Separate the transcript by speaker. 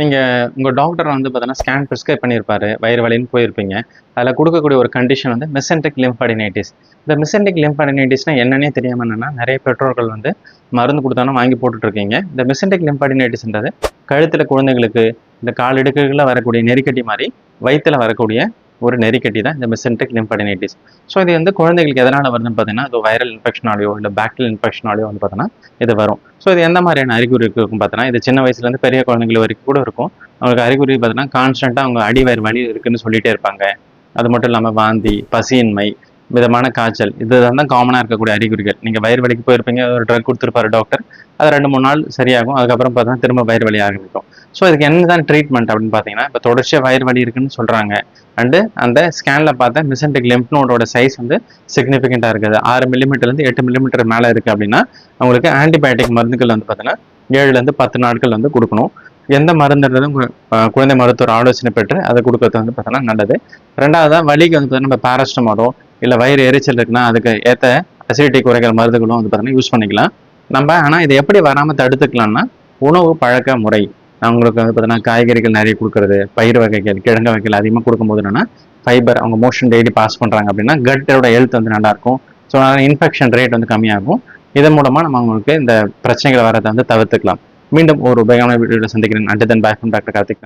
Speaker 1: உங்கள் டாக்டர் வந்து பார்த்தீங்கன்னா ஸ்கேன் ப்ரிஸ்கிரைப் பண்ணியிருப்பாரு, வயிறு வலின்னு போயிருப்பீங்க. அதில் கொடுக்கக்கூடிய ஒரு கண்டிஷன் வந்து மெசென்ட்ரிக் லிம்ஃபாடினைட்டிஸ். இந்த மெசென்ட்ரிக் லிம்ஃபாடினைட்டிஸ்னால் என்னன்னே தெரியாமல் என்னன்னா நிறைய பெற்றோர்கள் வந்து மருந்து கொடுத்தாலும் வாங்கி போட்டுட்ருக்கீங்க. இந்த மெசென்ட்ரிக் லிம்ஃபாடினைட்டிஸ்ன்றது கழுத்தில் குழந்தைங்களுக்கு இந்த கால் இடுக்குகளில் வரக்கூடிய நெறிக்கட்டி மாதிரி வயிற்றில் வரக்கூடிய ஒரு நெறிக்கட்டி தான் இந்த மெசென்ட்ரிக் லிம்ஃபாடினைட்டிஸ். ஸோ இது வந்து குழந்தைகளுக்கு எதனால் வருதுன்னு பார்த்தீங்கன்னா, அது வைரல் இன்ஃபெக்ஷனாலேயோ இல்லை பாக்டீரியல் இன்ஃபெக்ஷனாலேயோ வந்து பார்த்தீங்கன்னா இது வரும். ஸோ இது எந்த மாதிரியான அறிகுறி இருக்கும் பார்த்தீங்கன்னா, இது சின்ன வயசுலேருந்து பெரிய குழந்தைகள் வரைக்கும் கூட இருக்கும். அவங்களுக்கு அறிகுறி பார்த்தீங்கன்னா, கான்ஸ்டண்ட்டாக அவங்க அடிவயிறு வலி இருக்குன்னு சொல்லிட்டே இருப்பாங்க. அது மட்டும் இல்லாமல் வாந்தி, பசியின்மை, விதமான காய்ச்சல், இதுதான் தான் காமனாக இருக்கக்கூடிய அறிகுறிகள். நீங்கள் வயிறு வலிக்கு போயிருப்பீங்க, ஒரு ட்ரக் கொடுத்துருப்பாரு டாக்டர். அது 2-3 நாள் சரியாகும். அதுக்கப்புறம் பார்த்தீங்கன்னா திரும்ப வயிறு வலி ஆரம்பிக்கும். ஸோ இதுக்கு என்ன தான் ட்ரீட்மெண்ட் அப்படின்னு பார்த்தீங்கன்னா, இப்போ தொடர்ச்சியாக வயிறு வலி இருக்குன்னு சொல்கிறாங்க. அண்டு அந்த ஸ்கேனில் பார்த்தா மெசென்ட்ரிக் லிம்ஃப் நோடோட சைஸ் வந்து சிக்னிஃபிகண்ட்டாக இருக்குது. 6 மில்லிமீட்டர்லேருந்து 8 மில்லிமீட்டர் மேலே இருக்குது அப்படின்னா அவங்களுக்கு ஆன்டிபயோட்டிக் மருந்துகள் வந்து பார்த்தீங்கன்னா 7லேருந்து 10 நாட்கள் வந்து கொடுக்கணும். எந்த மருந்துன்றதும் குழந்தை மருத்துவர் ஆலோசனை பெற்று அதை கொடுக்கறது வந்து பார்த்தோன்னா நல்லது. ரெண்டாவதாக வலிக்கு வந்து பார்த்தீங்கன்னா நம்ம பேராஸ்டமாலோ இல்லை வயிறு எரிச்சல் இருக்குன்னா அதுக்கு ஏற்ற அசிடிட்டி குறைக்கிற மருந்துகளும் வந்து பார்த்தீங்கன்னா யூஸ் பண்ணிக்கலாம். ஆனால் இதை எப்படி வராமல் தடுத்துக்கலாம்னா உணவு பழக்க முறை. அவங்களுக்கு வந்து பார்த்தீங்கன்னா காய்கறிகள் நிறைய கொடுக்குறது, பயிர் வகைகள், கிழங்கு வகைகள் அதிகமாக கொடுக்கும்போது என்னன்னா ஃபைபர் அவங்க மோஷன் டெய்லி பாஸ் பண்ணுறாங்க அப்படின்னா கட்டோட ஹெல்த் வந்து நல்லாயிருக்கும். ஸோ அதனால் இன்ஃபெக்ஷன் ரேட் வந்து கம்மியாகும். இதன் மூலமாக நம்ம அவங்களுக்கு இந்த பிரச்சனைகளை வரதை வந்து தவிர்த்துக்கலாம். மீண்டும் ஒரு உபயோகமான வீடியோவில் சந்திக்கிறேன். And then back from doctor Karthik.